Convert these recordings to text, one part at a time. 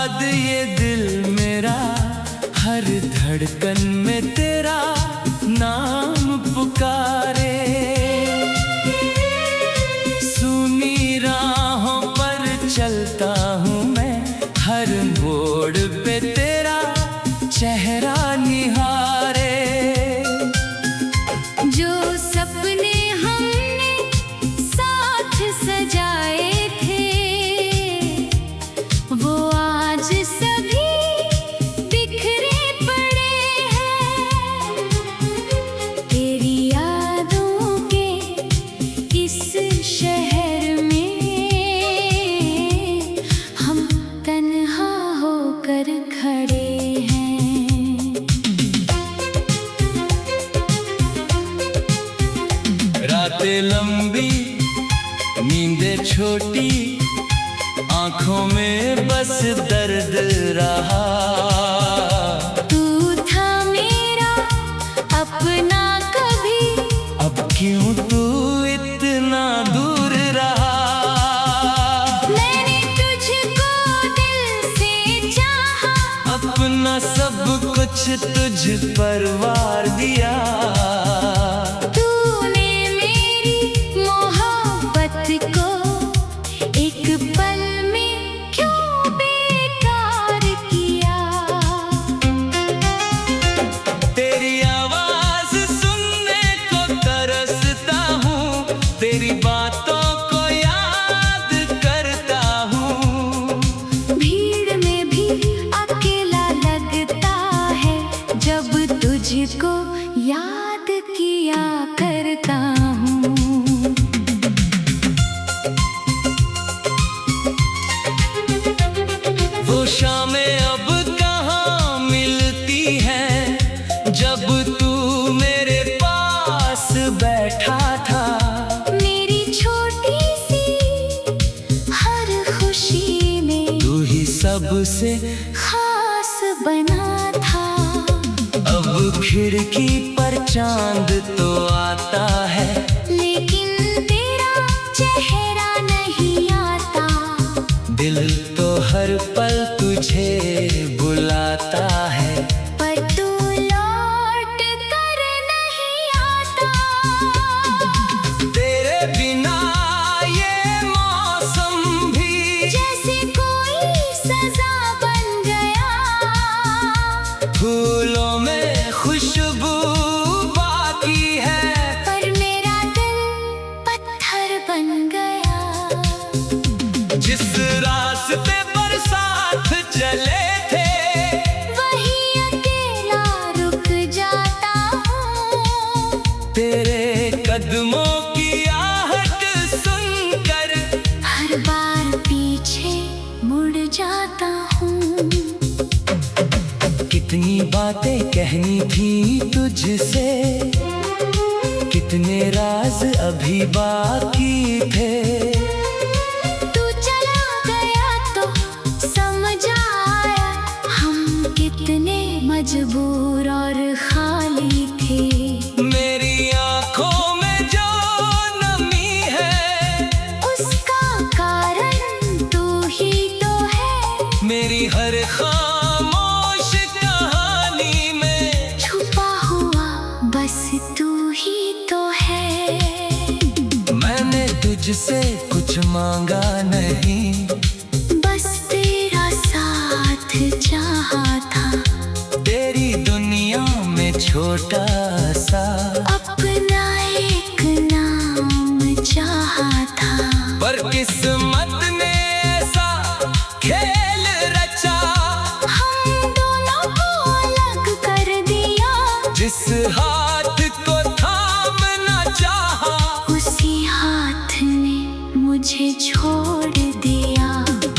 बाद ये दिल मेरा हर धड़कन में तेरा नाम पुकारे। सुनी राहों पर चलता हूँ मैं, हर मोड़ पे तेरा चेहरा निहारे। जो सपने हमने साथ सजाए थे, वो आज सभी बिखरे पड़े हैं। तेरी यादों के इस शहर में हम तन्हा होकर खड़े हैं। रातें लंबी, नींदें छोटी, आंखों में बस दर्द रहा। तू था मेरा अपना कभी, अब क्यों तू इतना दूर रहा। मैंने तुझको दिल से चाहा, अपना सब कुछ तुझ पर वार दिया। तूने मेरी मोहब्बत को एक पल में क्यों बेकार किया। तेरी आवाज सुनने को तरसता हूँ, तेरी बातों को याद करता हूँ। भीड़ में भी अकेला लगता है, जब तुझको याद किया करता हूँ। वो शामें अब कहाँ मिलती हैं, जब तू मेरे पास बैठा था। मेरी छोटी सी हर खुशी में तू ही सबसे खास बना था। अब खिड़की पर चांद तो आता है, लेकिन तेरा चेहरा नहीं आता। दिल तो हर पल तुझे बुलाता है, पर तू लौट कर नहीं आता। तेरे बिना ये मौसम भी जैसे कोई सजा बन गया। फूलों में खुशबू बाकी है, पर मेरा दिल पत्थर बन गया। जिस रास्ते पर साथ चले थे, वही अकेला रुक जाता हूँ। तेरे कदमों की आहट सुनकर हर बार पीछे मुड़ जाता हूँ। कितनी बातें कहनी थी तुझसे, कितने राज अभी बाकी थे। तू चला गया तो समझ आया, हम कितने मजबूर और खाली थे। मेरी आंखों में जो नमी है, उसका कारण तू ही तो है। मेरी हर खामोश कहानी में छुपा हुआ बस तू ही तो है। मैंने तुझसे कुछ मांगा नहीं, बस तेरा साथ चाहा था। तेरी दुनिया में छोटा सा अपना एक नाम चाहा था। पर किस्मत ने ऐसा खेल रचा, हम दोनों को अलग कर दिया। जिस हाथ को थामना चाहा, उसी हाथ ने मुझे छोड़ दिया।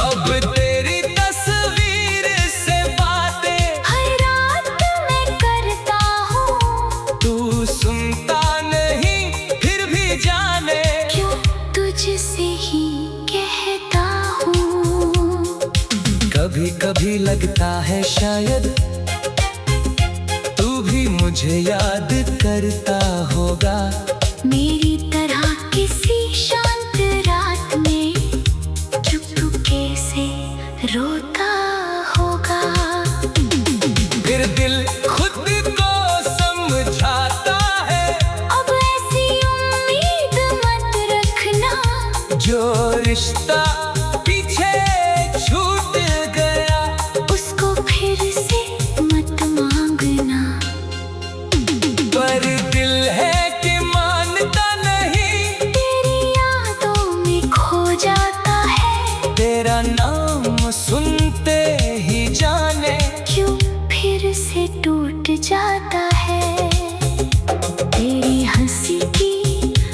अब तेरी तस्वीर से बातें हर रात मैं करता हूँ। तू सुनता नहीं फिर भी जाने, क्यों तुझसे ही कहता हूँ। कभी कभी लगता है शायद तू भी मुझे याद करता होगा। मेरी तरह किसी शांत रात में चुपके से रोता होगा। फिर दिल खुद को समझाता है, अब ऐसी उम्मीद मत रखना, जो रिश्ता पीछे छूट गया उसको फिर से मत मांगना। पर दिल है कि मानता नहीं, तेरी यादों में खो जाता है, तेरा नाम सुनते ही जाने क्यों फिर से टूट जाता है। तेरी हंसी की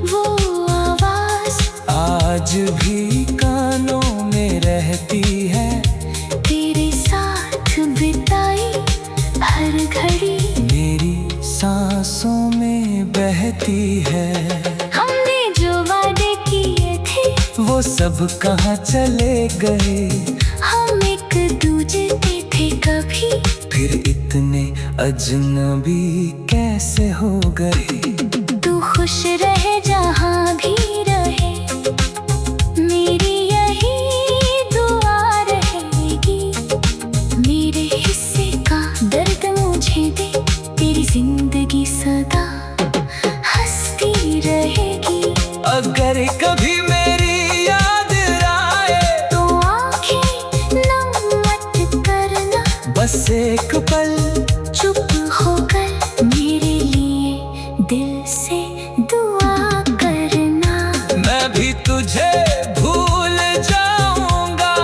वो आवाज आज भी कानों में रहती है, तेरे साथ बिताई हर घड़ी मेरी सांसों में बहती है। हमने जो वादे किए थे वो सब कहाँ चले गए, हम एक दूजे के थे कभी, फिर इतने अजनबी कैसे हो गए। तू खुश रहे जहाँ भी रहे, मेरी यही दुआ रहेगी। मेरे हिस्से का दर्द मुझे दे, तेरी जिंदगी सदा हंसती रहेगी। अगर कभी मेरी याद आए तो आंखें नम मत करना, बस एक पल चुप होकर मेरे लिए दिल से दुआ करना। मैं भी तुझे भूल जाऊंगा,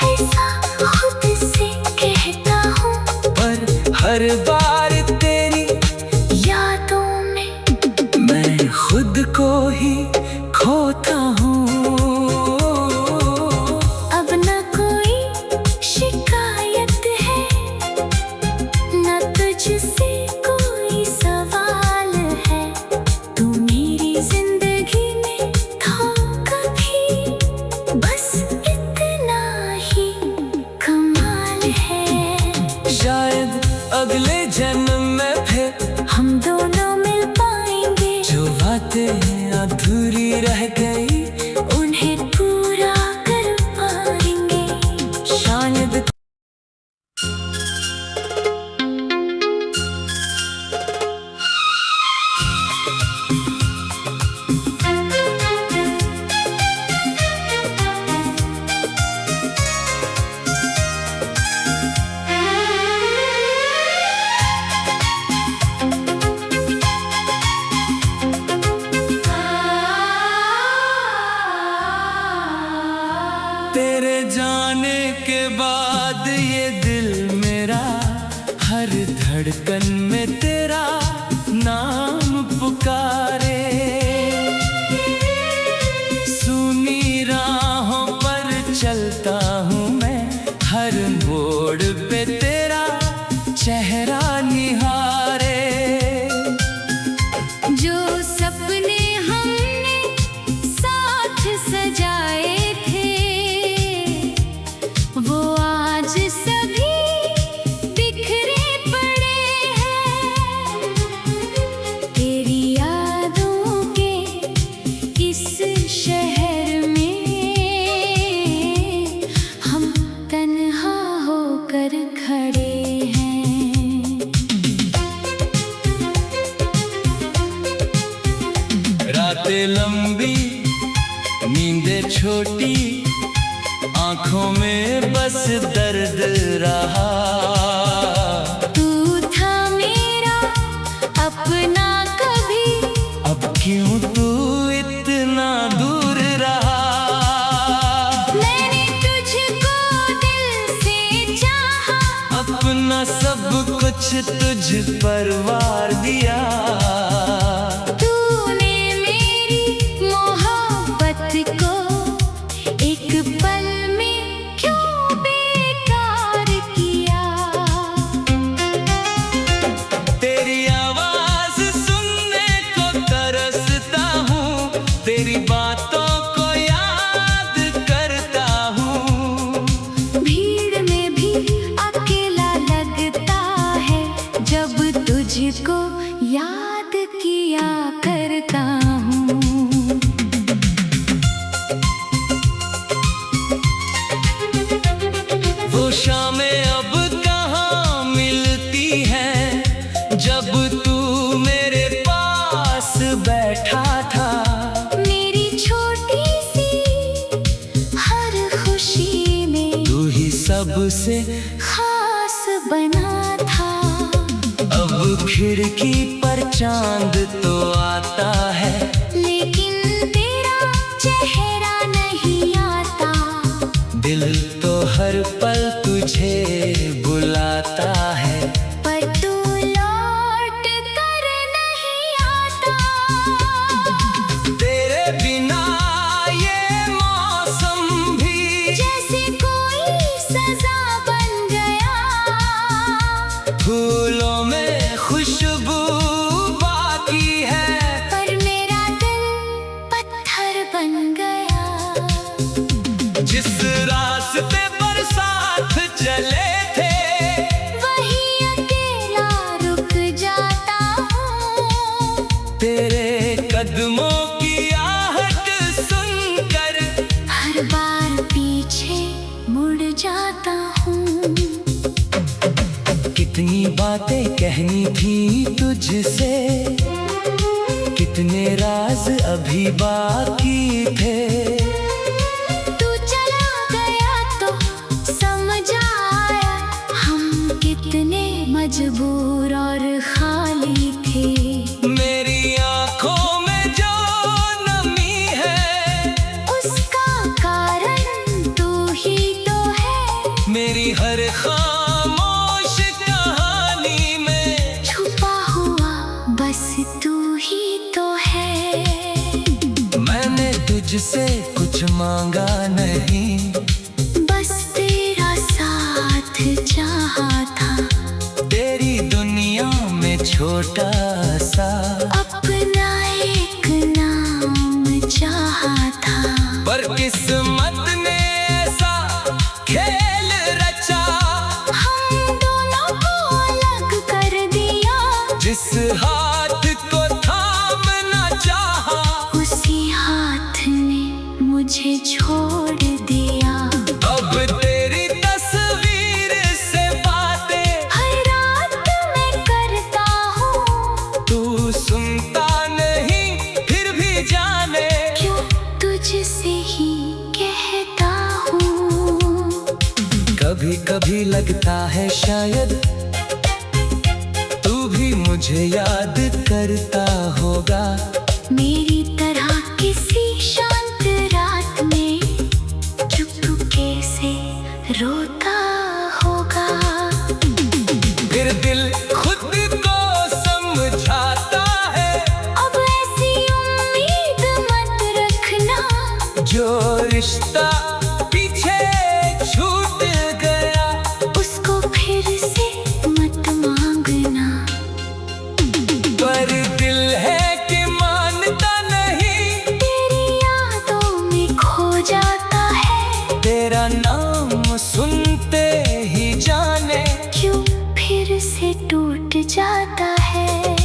ऐसा खुद से कहता हूँ, पर हर बार तेरी यादों में मैं खुद को ही खोता हूँ। अब न कोई शिकायत है, न तुझसे कोई सवाल है। तू मेरी जिंदगी में था कभी, बस इतना ही कमाल है। शायद अगले जन्म में फिर हम दोनों मिल पाएंगे, जो बातें अधूरी रह गई उन्हें पूरा कर पाएंगे। शायद। तेरे जाने के बाद ये दिल मेरा हर धड़कन में तेरा नाम पुकारे। सुनी राहों पर चलता हूँ मैं, हर मोड़ पे तेरा चेहरा निहारे। जो सपने हमने साथ सजाए थे, वो आज सभी बिखरे पड़े हैं। तेरी यादों के इस शहर में हम तन्हा होकर खड़े हैं। रातें लंबी, नींदें छोटी, आंखों में बस दर्द रहा। तू था मेरा अपना कभी, अब क्यों तू इतना दूर रहा। मैंने तुझको दिल से चाहा, अपना सब कुछ तुझ पर वार दिया। तूने मेरी मोहब्बत को एक पल में क्यों बेकार किया। तेरी आवाज सुनने को तरसता हूँ, तेरी बातों को याद करता हूँ। भीड़ में भी अकेला लगता है, जब तुझको याद किया। बना था। अब खिड़की पर चांद तो आता है, लेकिन तेरा चेहरा नहीं आता। दिल तो हर पल तुझे बुलाता है, पर तू लौट कर नहीं आता। तेरे बिना ये मौसम भी जैसे कोई सजा बन गया। फूलों में खुशबू बाकी है, पर मेरा दिल पत्थर बन गया। जिस रास्ते पर साथ चले थे वही अकेला रुक जाता हूँ। तेरे कदमों की आहट सुनकर हर बार पीछे मुड़ जाता हूँ। कितनी बातें कहनी थी तुझसे, कितने राज अभी बाकी थे। तू चला गया तो समझ आया हम कितने मजबूर और खाली थे। मेरी आंखों में जो नमी है उसका कारण तू ही तो है। मेरी हर खामोश कहानी में छुपा हुआ बस तू ही तो है। मैंने तुझसे कुछ मांगा नहीं, बस तेरा साथ चाहा था। तेरी दुनिया में छोटा सा अपना एक नाम चाहा था। पर किस्मत ने ऐसा खेल रचा, हम दोनों को अलग कर दिया। जिस हाथ को थामना चाहा उसी हाथ ने मुझे छोड़ दिया। अब तेरी तस्वीर से बातें हर रात मैं करता हूँ। तू सुनता नहीं फिर भी जाने क्यों तुझसे ही कहता हूँ। कभी कभी लगता है शायद तू भी मुझे याद करता होगा। मेरी तरह किसी शांत रात में चुपके से रोता होगा। फिर दिल खुद को समझाता है, अब ऐसी उम्मीद मत रखना। जो रिश्ता पीछे छूट गया उसको फिर से मत मांगना। पर दिल है कि मानता नहीं, तेरी यादों में खो जाता है। तेरा नाम सुनते ही जाने क्यों फिर से टूट जाता है।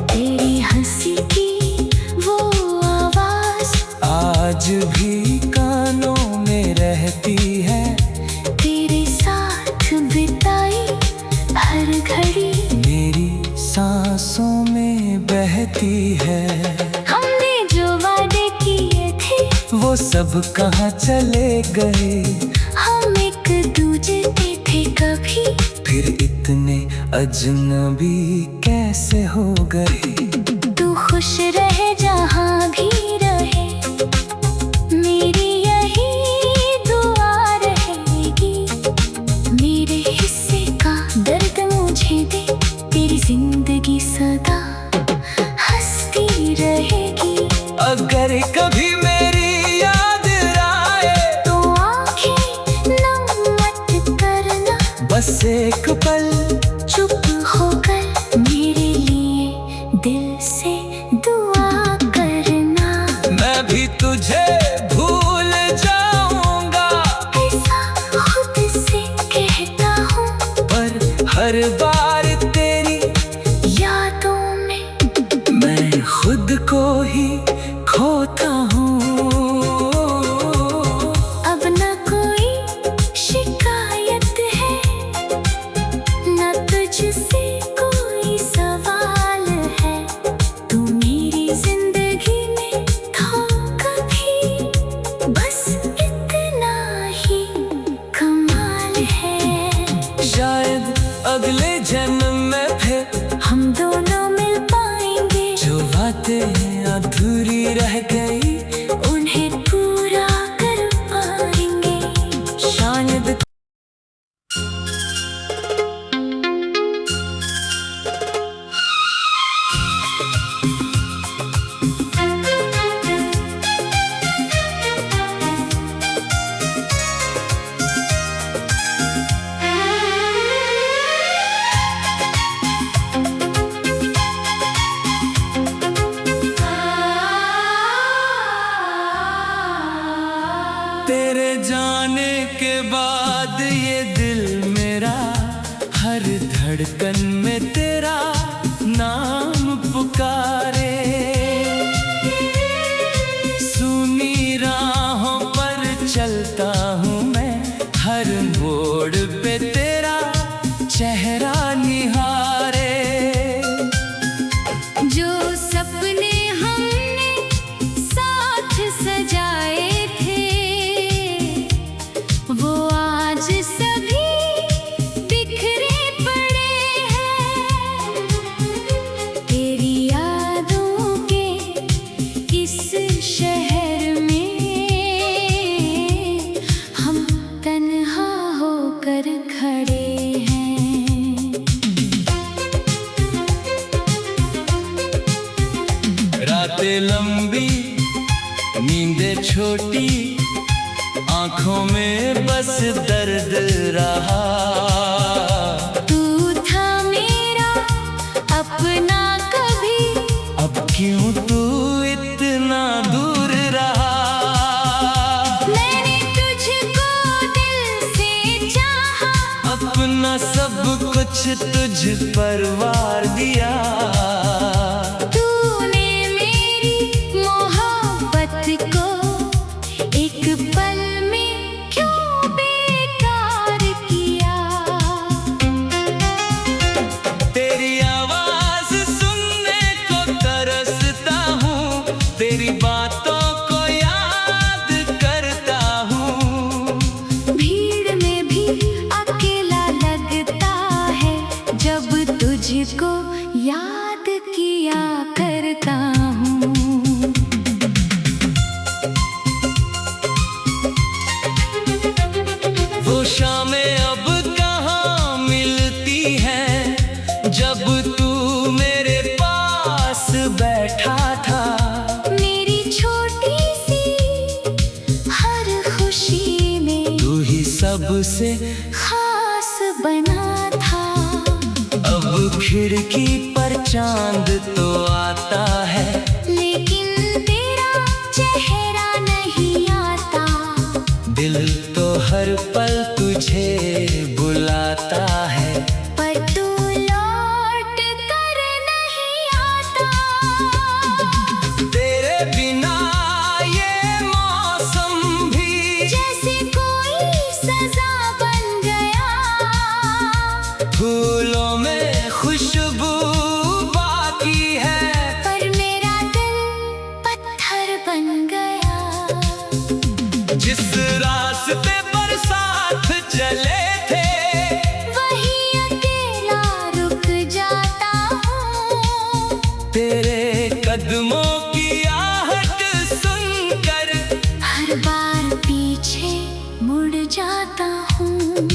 तेरी हंसी की वो आवाज आज भी कानों में रहती है। तेरे साथ बिताई हर घड़ी मेरी सांसों में बहती है। हमने जो वादे किए थे वो सब कहाँ चले गए, हम एक दूजे पे थे कभी। फिर इतने अजनबी कैसे हो गए। तू खुश रहे जहाँ भी रहे, मेरी यही दुआ रहेगी। मेरे हिस्से का दर्द मुझे दे, तेरी जिंदगी सदा हंसती रहेगी। अगर कभी मेरी याद आए तो आंखें नम मत करना। बस एक पल चुप होकर मेरे लिए दिल से दुआ करना। मैं भी तुझे भूल जाऊंगा, ऐसा खुद से कहता हूँ। पर हर बार तेरी यादों में मैं खुद को ही खोता हूँ। अब न कोई शिकायत है, न तुझसे कोई सवाल है। तू मेरी जिंदगी में था कभी, बस इतना ही कमाल है। शायद अगले जन्म में फिर हम दोनों मिल पाएंगे। जो बातें अधूरी रह गई उन्हें पूरा कर पाएंगे शायद। तेरे जाने के बाद ये दिल मेरा हर धड़कन में तेरा नाम पुकारे। सुनी राहों पर चलता हूँ मैं, हर मोड़ पे तेरा चेहरा निहारे। जो सपने हमने साथ सजाए थे वो आज सभी बिखरे पड़े हैं। तेरी यादों के इस शहर में हम तन्हा होकर खड़े हैं। रातें लंबी, नींदें छोटी, आंखों में बस दर्द रहा। तू था मेरा अपना कभी, अब क्यों तू इतना दूर रहा। मैंने तुझको दिल से चाहा, अपना सब कुछ तुझ पर वार दिया। तूने मेरी मोहब्बत को एक पल में क्यों बेकार किया। तेरी आवाज सुनने को तरसता हूँ, तेरी बातों को याद करता हूँ। भीड़ में भी अकेला लगता है जब तुझको याद किया करता हूँ। वो शामें अब कहाँ मिलती हैं जब तू मेरे पास बैठा था। मेरी छोटी सी हर खुशी में तू ही सबसे खास बना था। अब खिड़की पर चांद तो आता है, लेकिन तेरा चेहरा नहीं आता। दिल तो हर पल तुझे बुलाता है, पर तू लौट कर नहीं आता। तेरे बिना ये मौसम भी जैसे कोई सजा बन गया। फूलों में खुशबू बाकी है, पर मेरा दिल पत्थर बन गया। जिस रास्ते पर साथ चले थे वही अकेला रुक जाता हूँ। तेरे कदमों की आहट सुनकर हर बार पीछे मुड़ जाता हूँ।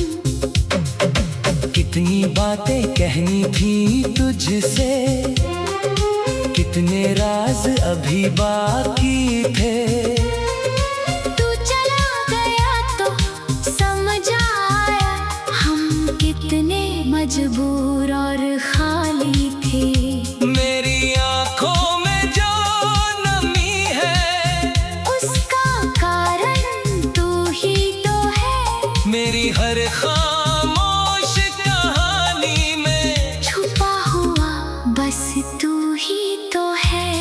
कितनी बातें कहनी थी तुझसे, कितने राज अभी बाकी थे। तू चला गया तो समझ आया हम कितने मजबूर और खाली थे। मेरी आंखों में जो नमी है उसका कारण तू ही तो है। मेरी हर खामोश कहानी में छुपा हुआ बस तू ही तो है।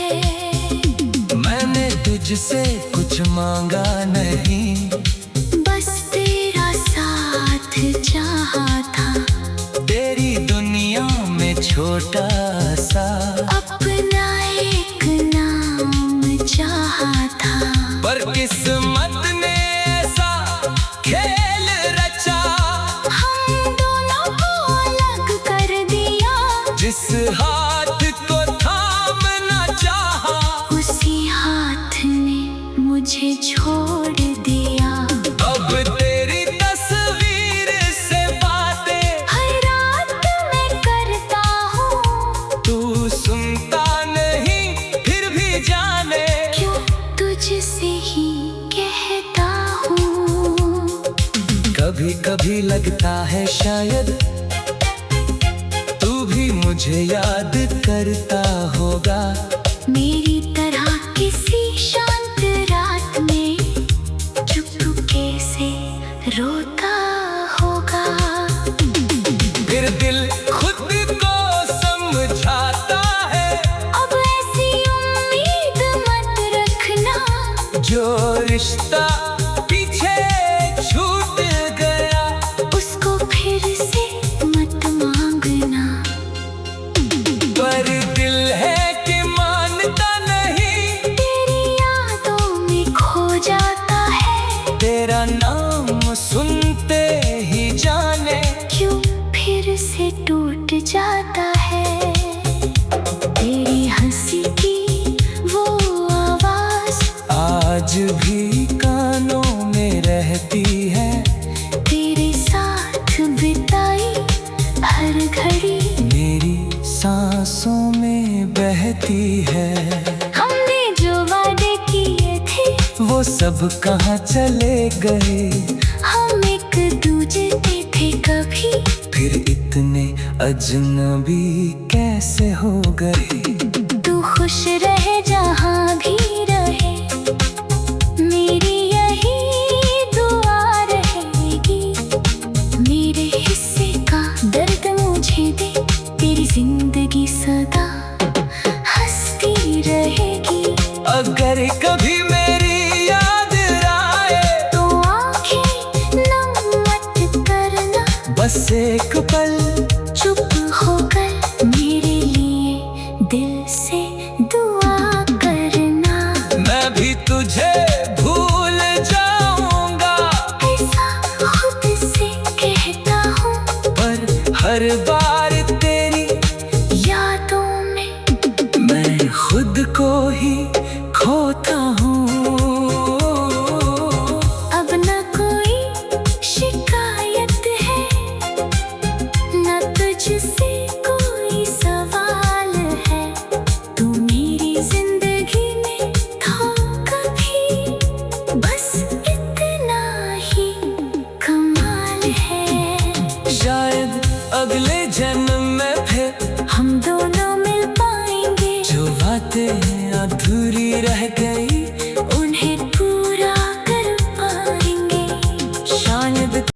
मैंने तुझसे कुछ मांगा नहीं, बस तेरा साथ चाहा था। तेरी दुनिया में छोटा सा अपना एक नाम चाहा था। पर किस्मत ने ऐसा खेल रचा, हम दोनों को अलग जिस हाथ को थामना चाहा, उसी हाथ ने मुझे छोड़ दिया। अब तेरी तस्वीर से बातें हर रात मैं करता हूँ, तू सुनता नहीं फिर भी जाने क्यों तुझसे ही कहता हूँ। कभी कभी लगता है शायद तू भी मुझे याद करता होगा, मेरी तरह किसी शांत रात में चुपके से रोता होगा। फिर दिल खुद को समझाता है, अब ऐसी उम्मीद मत रखना, जो रिश्ता पीछे छूट गया उसको फिर से मत मांगना। पर दिल है कि मानता नहीं, तेरी यादों में खो जाता है, तेरा नाम सुनते ही जाने क्यों फिर से टूट जाता है। तेरी हंसी की वो आवाज आज भी कानों में रहती है, तेरे साथ बिताई हर घड़ी मेरी सांसों में बहती है। हमने जो वादे किए थे वो सब कहाँ चले गए, हम एक दूजे पे थे कभी, फिर इतने अजनबी कैसे हो गए। तू खुश रहे जहाँ भी रहे, मेरी यही दुआ रहेगी। मेरे हिस्से का दर्द मुझे दे, तेरी जिंदगी सदा हंसती रहेगी। अगर कभी मेरी याद आए तो आंखें नम मत करना, बस एक पल चुप होकर मेरे लिए दिल से दुआ करना। मैं भी तुझे भूल जाऊंगा, ऐसा खुद से कहता हूँ, पर हर बार तेरी यादों में मैं खुद को ही खोता हूँ। अब न कोई शिकायत है, न तुझसे कोई सवाल है। तू मेरी जिंदगी में था कभी, बस इतना ही कमाल है। शायद अगले